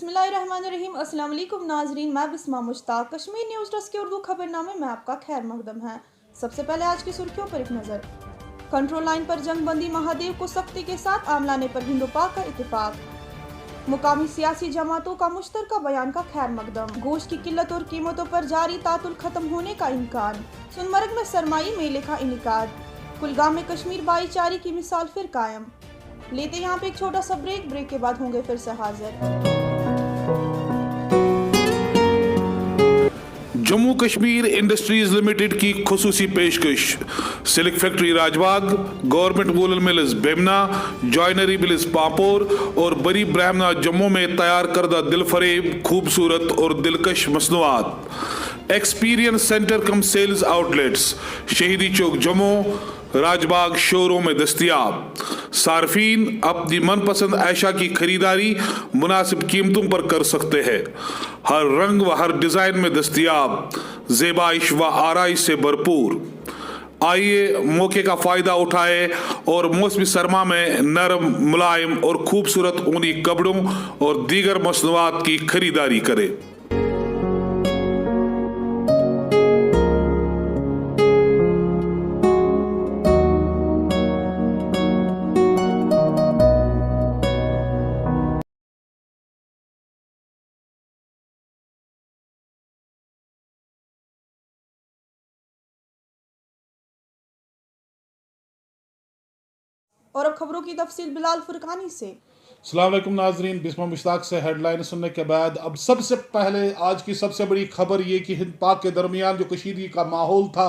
बिस्मिल्लाहिर्रहमानिर्रहीम। अस्सलाम वालेकुम नाजरीन, मैं बिस्मा मुश्ताक। कश्मीर न्यूज़ डेस्क के उर्दू खबरनामे में आपका खैर मकदम है। सबसे पहले आज की सुर्खियों पर एक नज़र। कंट्रोल लाइन पर जंगबंदी महादेव को सख्ती के साथ आम लाने पर हिंदो पाक का इत्तेफाक। मुकामी सियासी जमातों का मुश्तरका बयान का खैर मकदम। गोश्त की किल्लत और कीमतों पर जारी तातुल खत्म होने का इम्कान। सोनमर्ग में सरमाई मेले का इनेकाद। कुलगाम में कश्मीर भाईचारे की मिसाल फिर कायम। लेते यहाँ पे एक छोटा सा ब्रेक के बाद होंगे फिर से हाजिर। जम्मू कश्मीर इंडस्ट्रीज लिमिटेड की खुसूसी पेशकश। Silk factory Rajbagh, government woollen mills Bemina, joinery mills Pampore और बरी ब्राह्मणा जम्मू में तैयार करदा दिलफरेब, खूबसूरत और दिलकश मसनूआत। एक्सपीरियंस सेंटर कम सेल्स आउटलेट्स शहीदी चौक जम्मू, राजबाग शोरों में दस्तियाब। सार्फिन अपनी मनपसंद ऐशा की खरीदारी मुनासिब कीमतों पर कर सकते हैं। हर रंग व हर डिजाइन में दस्तियाब, ज़ेबाइश व आराइश से भरपूर। आइए मौके का फायदा उठाए और मौसमी सरमा में नरम, मुलायम और खूबसूरत ऊनी कपड़ों और दीगर मसनूआत की खरीदारी करें। और अब खबरों की तफसील बिलाल फुरकानी से। अस्सलाम वालेकुम नाजरीन, बिस्मा मुश्ताक से हेडलाइन सुनने के बाद अब सबसे पहले आज की सबसे बड़ी खबर ये कि हिंद पाक के दरमियान जो कशीदगी का माहौल था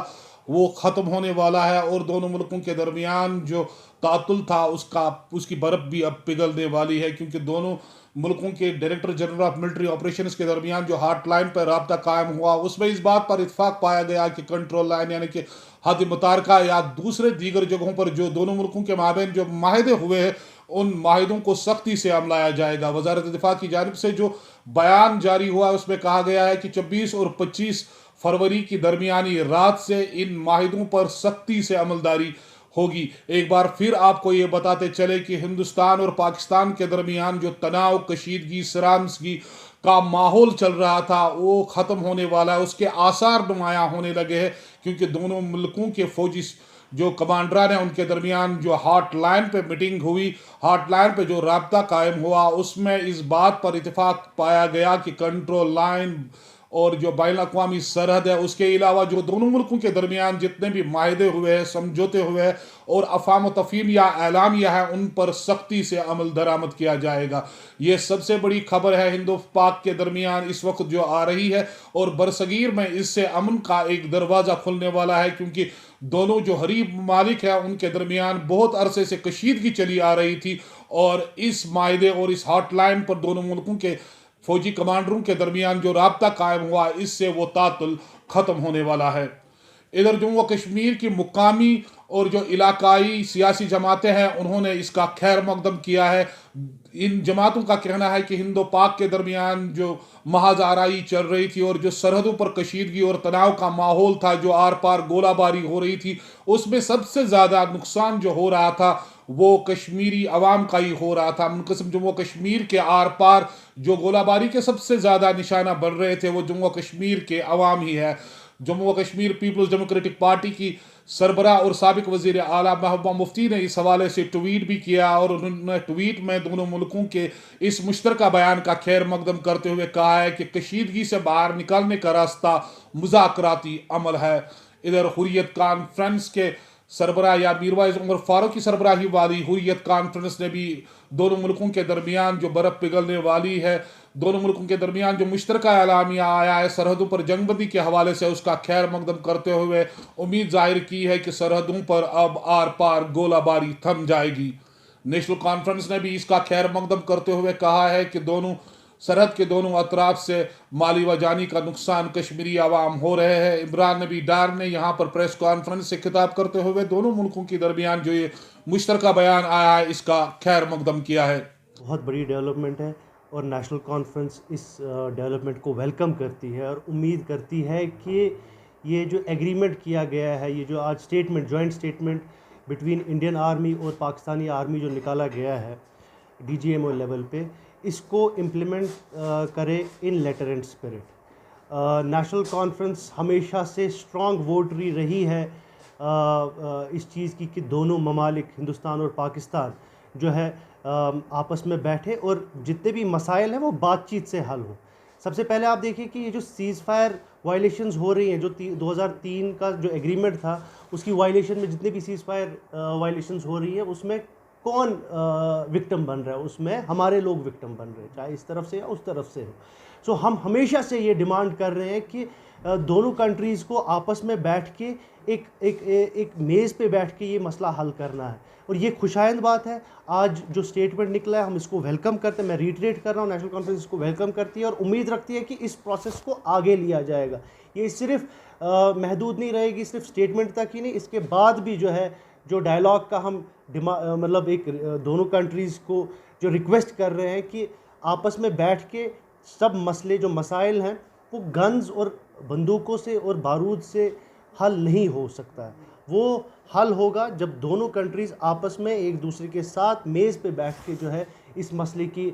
वो ख़त्म होने वाला है और दोनों मुल्कों के दरमियान जो तातुल था उसकी बर्फ़ भी अब पिघलने वाली है, क्योंकि दोनों मुल्कों के director general of military operations के दरमियान जो हॉटलाइन पर रब्ता कायम हुआ उसमें इस बात पर इत्फाक पाया गया कि कंट्रोल लाइन यानी कि हद मुतारका या दूसरे दीगर जगहों पर जो दोनों मुल्कों के माबेन जो माहदे हुए हैं उन माहिदों को सख्ती से अमलाया जाएगा। वजारत दिफा की जानिब से जो बयान जारी हुआ उसमें कहा गया है कि 24 और 25 फरवरी की दरमियानी रात से इन माहिदों पर सख्ती से अमलदारी होगी। एक बार फिर आपको ये बताते चले कि हिंदुस्तान और पाकिस्तान के दरमियान जो तनाव, कशीदगी, सरामसगी का माहौल चल रहा था वो ख़त्म होने वाला है, उसके आसार नुमायां होने लगे हैं, क्योंकि दोनों मुल्कों के फौजी जो कमांडरान हैं उनके दरमियान जो हॉटलाइन पे मीटिंग हुई, हॉटलाइन पे जो राब्ता कायम हुआ उसमें इस बात पर इत्तेफाक पाया गया कि कंट्रोल लाइन और जो बैन अक़वामी सरहद है उसके अलावा जो दोनों मुल्कों के दरमियान जितने भी माहदे हुए हैं, समझौते हुए हैं और अफ़ाम तफ़हीम या एलामिया है उन पर सख्ती से अमल दरामद किया जाएगा। ये सबसे बड़ी खबर है हिंदो पाक के दरमियान इस वक्त जो आ रही है और बरसगीर में इससे अमन का एक दरवाज़ा खुलने वाला है, क्योंकि दोनों जो हरीब ममालिक हैं उनके दरमियान बहुत अरसे से कशीदगी चली आ रही थी और इस माहदे और इस हॉटलाइन पर दोनों मुल्कों के फौजी कमांडरों के दरमियान जो राब्ता कायम हुआ इससे वो तातुल ख़त्म होने वाला है। इधर जम्मू व कश्मीर की मुकामी और जो इलाकाई सियासी जमातें हैं उन्होंने इसका खैर मकदम किया है। इन जमातों का कहना है कि हिंदो पाक के दरमियान जो महाज आराई चल रही थी और जो सरहदों पर कशीदगी और तनाव का माहौल था, जो आर पार गोलाबारी हो रही थी, उसमें सबसे ज़्यादा नुकसान जो हो रहा था वो कश्मीरी अवाम का ही हो रहा था। मुनक़सिम जम्मू कश्मीर के आर पार जो गोलाबारी के सबसे ज़्यादा निशाना बन रहे थे वो जम्मू कश्मीर के अवाम ही है। Jammu Kashmir Peoples Democratic Party की सरबरा और साबिक वज़ीर आला महबूबा मुफ्ती ने इस हवाले से ट्वीट भी किया और उन्होंने ट्वीट में दोनों मुल्कों के इस मुश्तरका बयान का खैर मकदम करते हुए कहा है कि कशीदगी से बाहर निकलने का रास्ता मुज़ाकराती अमल है। इधर हुर्रियत कॉन्फ्रेंस के सरबरा या मीरवाइज उमर फारूक की सरबराही वाली हुर्रियत कॉन्फ्रेंस ने भी दोनों मुल्कों के दरमियान जो बर्फ़ पिघलने वाली है, दोनों मुल्कों के दरमियान जो मुश्तरका एलामिया आया है सरहदों पर जंगबंदी के हवाले से, उसका खैर मकदम करते हुए उम्मीद जाहिर की है कि सरहदों पर अब आर पार गोलाबारी थम जाएगी। नेशनल कॉन्फ्रेंस ने भी इसका खैर मकदम करते हुए कहा है कि दोनों सरहद के दोनों अतराफ से माली व जानी का नुकसान कश्मीरी आवाम हो रहे हैं। इमरान नबी डार ने यहाँ पर प्रेस कॉन्फ्रेंस से खिताब करते हुए दोनों मुल्कों के दरमियान जो ये मुश्तरका बयान आया है इसका खैर मकदम किया है। बहुत बड़ी डेवलपमेंट है और नेशनल कॉन्फ्रेंस इस डेवलपमेंट को वेलकम करती है और उम्मीद करती है कि ये जो एग्रीमेंट किया गया है, ये जो आज statement, joint statement between Indian army और पाकिस्तानी आर्मी जो निकाला गया है DGMO लेवल पे, इसको इम्प्लीमेंट करे in letter and spirit. National Conference हमेशा से स्ट्रॉन्ग वोटरी रही है इस चीज़ की कि दोनों ममालिक हिंदुस्तान और पाकिस्तान जो है आपस में बैठे और जितने भी मसाइल हैं वो बातचीत से हल हो। सबसे पहले आप देखिए कि ये जो सीज़ फायर वायलेशंस हो रही हैं, जो 2003 का जो एग्रीमेंट था उसकी वायलेशन में जितने भी सीज़ फायर वायलेशंस हो रही है उसमें कौन विक्टिम बन रहा है? उसमें हमारे लोग विक्टिम बन रहे हैं, चाहे इस तरफ से या उस तरफ से हो। सो हम हमेशा से ये डिमांड कर रहे हैं कि दोनों कंट्रीज़ को आपस में बैठ के एक मेज़ पे बैठ के ये मसला हल करना है। और ये खुशाइंद बात है, आज जो स्टेटमेंट निकला है हम इसको वेलकम करते हैं। मैं रीट्रेट कर रहा हूँ, नेशनल कॉन्फ्रेंस इसको वेलकम करती है और उम्मीद रखती है कि इस प्रोसेस को आगे लिया जाएगा। ये सिर्फ महदूद नहीं रहेगी सिर्फ स्टेटमेंट तक ही नहीं, इसके बाद भी जो है जो डायलॉग का हम मतलब एक दोनों कंट्रीज़ को जो रिक्वेस्ट कर रहे हैं कि आपस में बैठ के सब मसले जो मसाइल हैं वो गन्स और बंदूकों से और बारूद से हल नहीं हो सकता है। वो हल होगा जब दोनों कंट्रीज़ आपस में एक दूसरे के साथ मेज़ पे बैठ के जो है इस मसले की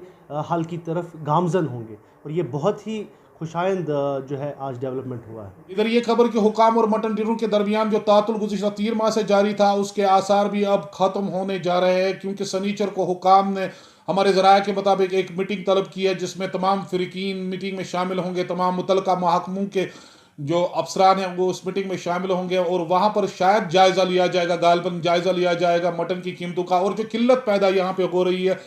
हल की तरफ गामजन होंगे। और ये बहुत ही खुशाइंद जो है आज डेवलपमेंट हुआ है। इधर ये खबर कि हुकाम और मटन डीलरों के दरमियान जो तातुल गुज़िश्ता 3 माह से जारी था उसके आसार भी अब ख़त्म होने जा रहे हैं, क्योंकि सनीचर को हुकाम ने हमारे ज़राया के मुताबिक एक मीटिंग तलब की है जिसमें तमाम फ़रीकीन मीटिंग में शामिल होंगे। तमाम मुतलका महकमों के जो अफसरान हैं वो उस मीटिंग में शामिल होंगे और वहाँ पर शायद जायज़ा लिया जाएगा, गालिबन जायज़ा लिया जाएगा मटन की कीमतों का। और जो किल्लत पैदा यहाँ पे हो रही है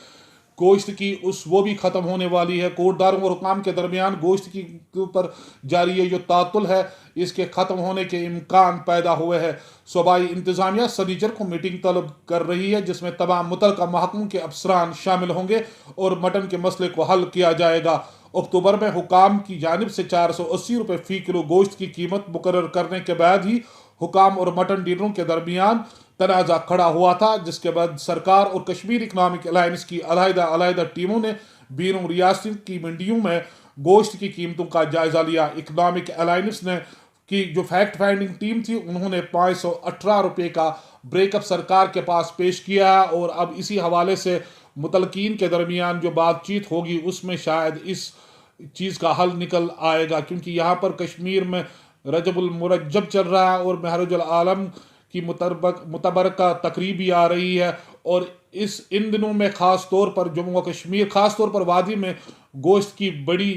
गोश्त की वो भी ख़त्म होने वाली है। कोटदारों और हुकाम के दरमियान गोश्त की ऊपर जारी है जो तातुल है इसके ख़त्म होने के इम्कान पैदा हुए हैं। सूबाई इंतज़ामिया सनीचर को मीटिंग तलब कर रही है जिसमें तमाम मुतलका महकमों के अफसरान शामिल होंगे और मटन के मसले को हल किया जाएगा। अक्टूबर में हुकाम की जानिब से 480 रुपये फ़ी किलो गोश्त की कीमत मुकर्रर करने के बाद ही हुकाम और मटन डीलरों के दरमियान तनाज़ा खड़ा हुआ था, जिसके बाद सरकार और कश्मीर इकनॉमिक अलायंस की अलहदा टीमों ने बीरों रियासत की मंडियों में गोश्त की कीमतों का जायज़ा लिया। इकनॉमिक अलायंस ने की जो फैक्ट फाइंडिंग टीम थी उन्होंने 518 रुपये का ब्रेकअप सरकार के पास पेश किया और अब इसी हवाले से मुतलकीन के दरमियान जो बातचीत होगी उसमें शायद इस चीज़ का हल निकल आएगा, क्योंकि यहाँ पर कश्मीर में रजबुल मुरज्जब चल रहा है और महरजुल आलम की मुतबरका तकरीब भी आ रही है। और इन दिनों में ख़ास तौर पर जम्मू व कश्मीर ख़ास तौर पर वादी में गोश्त की बड़ी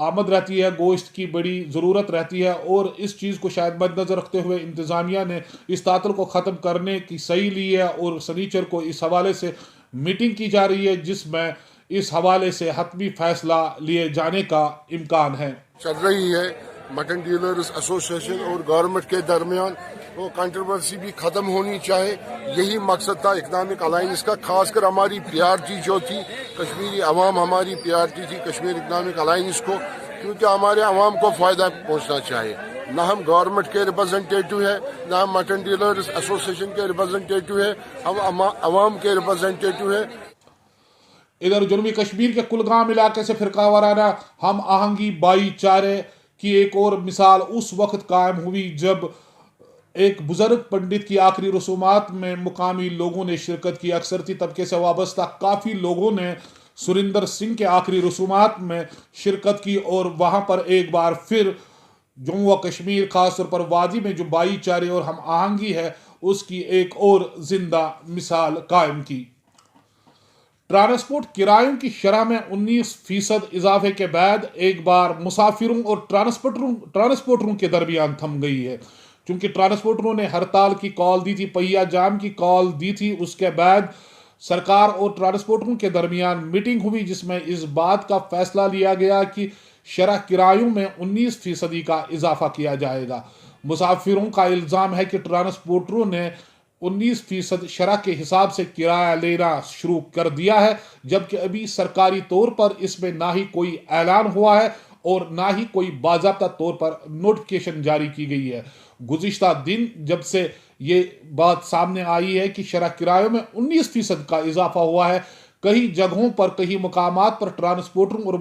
आमद रहती है, गोश्त की बड़ी ज़रूरत रहती है और इस चीज़ को शायद मद्देनज़र रखते हुए इंतज़ामिया ने इस तातुल को ख़त्म करने की सही ली है और सनीचर को इस हवाले से मीटिंग की जा रही है जिसमें इस हवाले से हतमी फैसला लिए जाने का इम्कान है। चल रही है मटन डीलर्स एसोसिएशन और गवर्नमेंट के दरमियान, वो कंट्रोवर्सी भी ख़त्म होनी चाहिए। यही मकसद था इकनॉमिक अलायंस का, खासकर हमारी प्रायोरिटी जो थी कश्मीरी अवाम, हमारी प्रायोरिटी थी कश्मीर इकनॉमिक अलायंस को, क्योंकि हमारे अवाम को फ़ायदा पहुंचना चाहिए। ना हम गवर्नमेंट के रिप्रेजेंटेटिव है, ना हम मटन डीलर्स एसोसिएशन के रिप्रेजेंटेटिव है, हम अवाम के रिप्रेजेंटेटिव है। इधर जनूबी कश्मीर के कुलगाम इलाके से फिरका वाराना हम आहंगी भाईचारे की एक और मिसाल उस वक्त कायम हुई जब एक बुजुर्ग पंडित की आखिरी रसूमात में मुकामी लोगों ने शिरकत की। अक्सरती तबके से वाबस्ता काफ़ी लोगों ने सुरिंदर सिंह के आखिरी रसूमात में शिरकत की और वहाँ पर एक बार फिर जम्मू व कश्मीर ख़ासतौर पर वादी में जो भाईचारे और हम आहंगी है उसकी एक और जिंदा मिसाल कायम की। ट्रांसपोर्ट किरायों की शरह में 19% इजाफे के बाद एक बार मुसाफिरों और ट्रांसपोर्टरों के दरमियान थम गई है, क्योंकि ट्रांसपोर्टरों ने हड़ताल की कॉल दी थी, पहिया जाम की कॉल दी थी। उसके बाद सरकार और ट्रांसपोर्टरों के दरमियान मीटिंग हुई जिसमें इस बात का फैसला लिया गया कि शरह किरायों में 19% का इजाफा किया जाएगा। मुसाफिरों का इल्ज़ाम है कि ट्रांसपोर्टरों ने 19% शरह के हिसाब से किराया लेना शुरू कर दिया है, जबकि अभी सरकारी तौर पर इसमें ना ही कोई ऐलान हुआ है और ना ही कोई बाज़ाब्ता तौर पर नोटिफिकेशन जारी की गई है। गुज़िश्ता दिन जब से ये बात सामने आई है कि शरह किरायों में 19% का इजाफा हुआ है, कई जगहों पर कई मकामात पर ट्रांसपोर्टरों और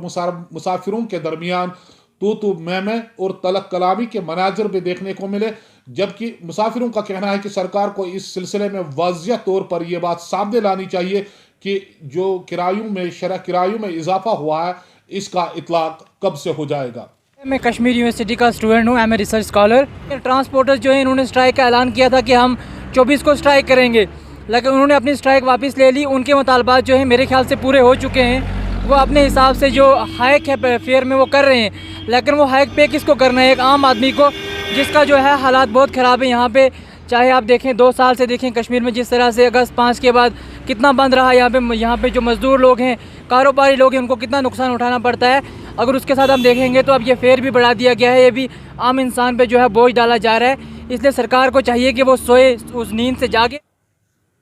मुसाफिरों के दरमियान तू मैं और तलक कलामी के मनाजर भी देखने को मिले, जबकि मुसाफिरों का कहना है कि सरकार को इस सिलसिले में वाज़िया तौर पर यह बात सामने लानी चाहिए कि जो किरायों में शरह किरायों में इजाफा हुआ है इसका इतलाक कब से हो जाएगा। मैं कश्मीर यूनिवर्सिटी का स्टूडेंट हूँ, I am research scholar. Transporters जो है इन्होंने स्ट्राइक का ऐलान किया था कि हम 24 को स्ट्राइक करेंगे, लेकिन उन्होंने अपनी स्ट्राइक वापस ले ली। उनके मुतालबात जो है मेरे ख्याल से पूरे हो चुके हैं। वो अपने हिसाब से जो हाइक है फेयर में वो कर रहे हैं, लेकिन वो हाइक पे किसको करना है? एक आम आदमी को, जिसका जो है हालात बहुत ख़राब है यहाँ पे। चाहे आप देखें 2 साल से देखें कश्मीर में जिस तरह से अगस्त 5 के बाद कितना बंद रहा यहाँ पे जो मज़दूर लोग हैं, कारोबारी लोग हैं, उनको कितना नुकसान उठाना पड़ता है। अगर उसके साथ हम देखेंगे तो अब ये फेयर भी बढ़ा दिया गया है, ये भी आम इंसान पे जो है बोझ डाला जा रहा है। इसलिए सरकार को चाहिए कि वो सोए, उस नींद से जागे।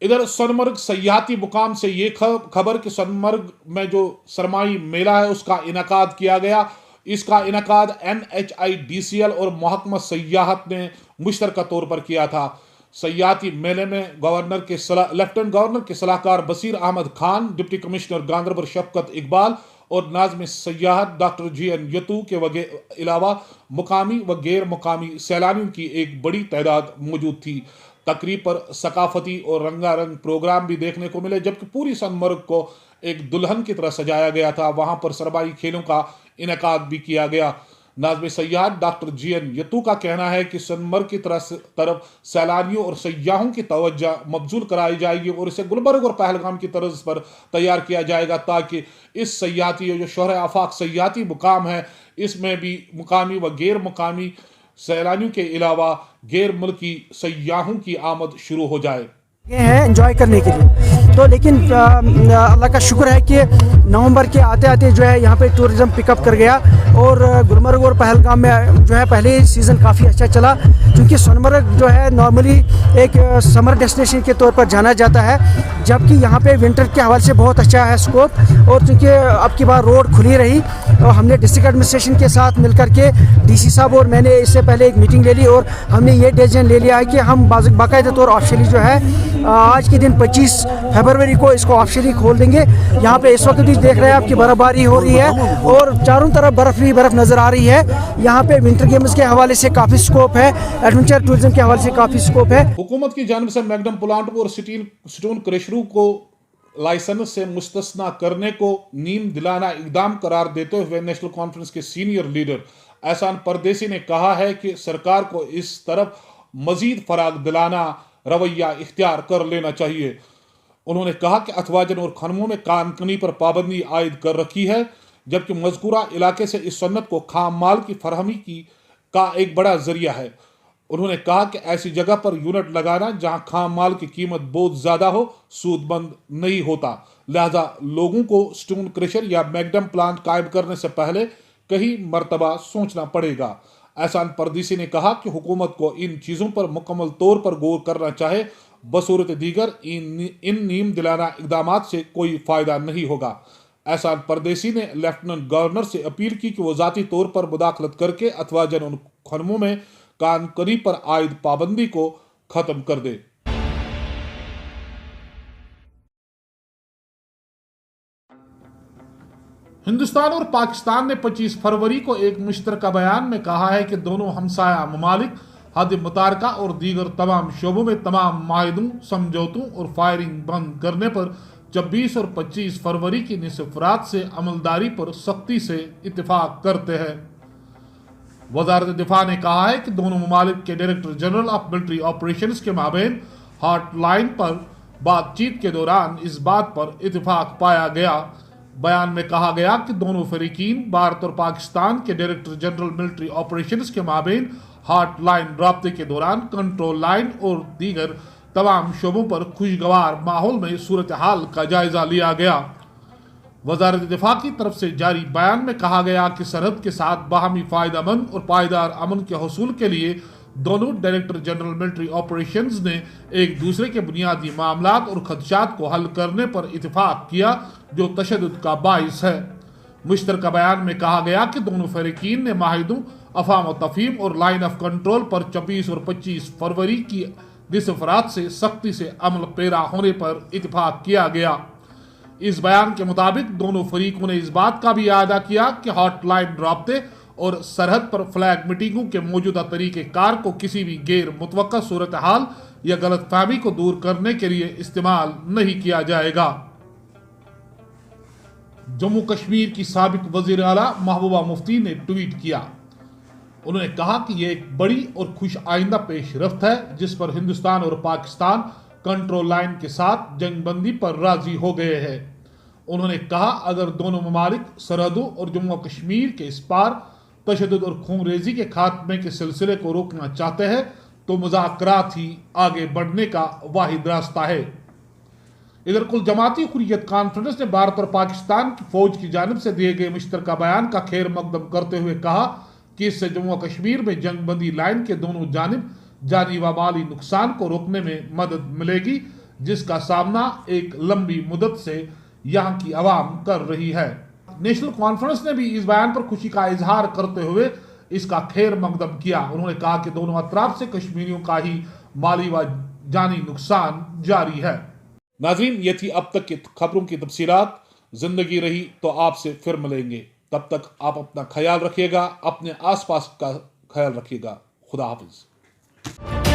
इधर सोनमर्ग सयाहती मुकाम से ये खबर कि सोनमर्ग में जो सरमाई मेला है उसका इनकाद किया गया। इसका इनकाद NHIDCL और महकमा सयाहत ने मुश्तरका तौर पर किया था। सयाहती मेले में लेफ्टिनेंट गवर्नर के सलाहकार बसीर अहमद खान, डिप्टी कमिश्नर गांधरबल शफकत इकबाल और नाज़िम सयाहत डॉक्टर GN यतू के अलावा मुकामी व गैर मुकामी सैलानियों की एक बड़ी तादाद मौजूद थी। तकरीब पर सकाफती और रंगारंग प्रोग्राम भी देखने को मिले, जबकि पूरी सोनमर्ग को एक दुल्हन की तरह सजाया गया था। वहां पर सरमाई खेलों का इनकाद भी किया गया। नाज़िम सयाहत डॉक्टर GN यतू का कहना है कि सोनमर्ग की तरफ सैलानियों और सयाहों की तवज्जो मबजूल कराई जाएगी और इसे गुलबर्ग और पहलगाम की तर्ज पर तैयार किया जाएगा, ताकि इस सयाहती जो शोहर आफाक सयाहती मुकाम है इसमें भी मुकामी व गैर मुकामी सैलानियों के अलावा गैर मुल्की सयाहों की आमद शुरू हो जाए। हैं एंजॉय करने के लिए। तो लेकिन अल्लाह का शुक्र है कि नवंबर के आते आते जो है यहाँ पे टूरिज़्म पिकअप कर गया और गुलमर्ग और पहलगाम में जो है पहले सीज़न काफ़ी अच्छा चला, क्योंकि सोनमर्ग जो है नॉर्मली एक समर डेस्टिनेशन के तौर पर जाना जाता है, जबकि यहाँ पे विंटर के हवाले से बहुत अच्छा है स्कोप। और चूँकि अब की बार रोड खुली रही तो हमने डिस्ट्रिक्ट एडमिनिस्ट्रेशन के साथ मिलकर के DC साहब और मैंने इससे पहले एक मीटिंग ले ली और हमने ये डिसीजन ले लिया है कि हम बाकायदा तौर ऑफिशियली जो है आज के दिन 25 फरवरी को इसको ऑफिशियली खोल देंगे। यहाँ पे इस वक्त भी देख रहे हैं आपकी बर्फबारी हो रही है और चारों तरफ बर्फ ही बर्फ नज़र आ रही है। यहाँ पे विंटर गेम्स के हवाले से काफ़ी स्कोप है, एडवेंचर टूरिज्म के हवाले से काफ़ी स्कोप है। हुकूमत की जानिब से मैग्नम प्लांट और स्टोन क्रशरों को लाइसेंस से मुस्तस्ना करने को नीम दिलाना इकदाम करार देते हुए नेशनल कॉन्फ्रेंस के सीनियर लीडर एहसान परदेसी ने कहा है कि सरकार को इस तरफ मजीद फराग दिलाना रवैया इख्तियार कर लेना चाहिए। उन्होंने कहा कि अथवाजन और खनमों में कानकनी पर पाबंदी आयद कर रखी है, जबकि मज़कूरा इलाके से इस सन्नत को खाम माल की फरहमी का एक बड़ा जरिया है। उन्होंने कहा कि ऐसी जगह पर यूनिट लगाना जहां खाम माल की कीमत बहुत ज़्यादा हो सूदबंद नहीं होता, लिहाजा लोगों को स्टोन क्रशर या मैग्नम प्लांट कायम करने से पहले कई मरतबा सोचना पड़ेगा। एहसान परदेसी ने कहा कि हुकूमत को इन चीज़ों पर मुकम्मल तौर पर गौर करना चाहे, बसूरत दीगर इन नीम दिलाना इकदाम से कोई फ़ायदा नहीं होगा। एहसान परदेसी ने लेफ्टिनेंट गवर्नर से अपील की कि वो ज़ाती तौर पर मुदाखलत करके अथवाजन उन खनमों में कानकनी पर आयद पाबंदी को ख़त्म कर दे। हिंदुस्तान और पाकिस्तान ने 25 फरवरी को एक मुश्तरका बयान में कहा है कि दोनों हमसाया ममालिक हद मुतारका और दीगर तमाम शोबों में तमाम माहिदों, समझौतों और फायरिंग बंद करने पर 26 और 25 फरवरी की निसफ रात से अमलदारी पर सख्ती से इत्तेफाक करते हैं। वज़ारत दिफा ने कहा है कि दोनों ममालिक के director general of military operations के माबेन हॉटलाइन पर बातचीत के दौरान इस बात पर इत्तेफाक पाया गया। बयान में कहा गया कि दोनों फरीकीन भारत और पाकिस्तान के डायरेक्टर जनरल मिलिट्री ऑपरेशंस के माबेन हॉटलाइन राब्ते के दौरान कंट्रोल लाइन और दीगर तमाम शोबों पर खुशगवार माहौल में सूरत हाल का जायजा लिया गया। वज़ारत दिफा की तरफ से जारी बयान में कहा गया कि सरहद के साथ बाहमी फ़ायदेमंद और पायदार अमन के हसूल के लिए दोनों डायरेक्टर जनरल मिलिट्री ऑपरेशंस ने एक दूसरे के बुनियादी मामलात और खदशात को हल करने पर इत्तेफाक किया, जो तशद्दुद का बाइस है। मुश्तरका बयान में कहा गया कि दोनों फरीकीन ने माहिदों, अफाम व तफहीम और लाइन ऑफ कंट्रोल पर 24 और 25 फरवरी की निसफ रात से सख्ती से अमल पैरा होने पर इत्तेफाक किया गया। इस बयान के मुताबिक दोनों फरीकों ने इस बात का भी अदा किया कि हॉटलाइन राब्ते और सरहद पर फ्लैग मीटिंगों के मौजूदा तरीके कार को किसी भी गैर मुतवक्का सूरत हाल या गलत फहमी को दूर करने के लिए इस्तेमाल नहीं किया जाएगा। जम्मू कश्मीर की साबिक वजीर आला महबूबा मुफ्ती ने ट्वीट किया। उन्होंने कहा कि यह एक बड़ी और खुश आइंदा पेशरफ्त है जिस पर हिंदुस्तान और पाकिस्तान कंट्रोल लाइन के साथ जंगबंदी पर राजी हो गए हैं। उन्होंने कहा अगर दोनों ममालिक सरहदों और जम्मू कश्मीर के इस पार तशद्दुद और खूनरेजी के खात्मे के सिलसिले को रोकना चाहते हैं तो मुज़ाकरात ही आगे बढ़ने का वाहिद रास्ता है। इधर कुल जमाती हुर्रियत कॉन्फ्रेंस ने भारत और पाकिस्तान की फौज की जानिब से दिए गए मुश्तरका बयान का खैर मकदम करते हुए कहा कि इससे जम्मू कश्मीर में जंगबंदी लाइन के दोनों जानिब जानी व माली नुकसान को रोकने में मदद मिलेगी जिसका सामना एक लंबी मुद्दत से यहाँ की आवाम कर रही है। नेशनल कॉन्फ्रेंस ने भी इस बयान पर खुशी का इजहार करते हुए इसका खैर मकदम किया। उन्होंने कहा कि दोनों अतराफ से कश्मीरियों का ही माली व जानी नुकसान जारी है। नाज़रीन, ये थी अब तक की खबरों की तफसीलात। जिंदगी रही तो आपसे फिर मिलेंगे। तब तक आप अपना ख्याल रखिएगा, अपने आसपास का ख्याल रखिएगा। खुदा हाफिज।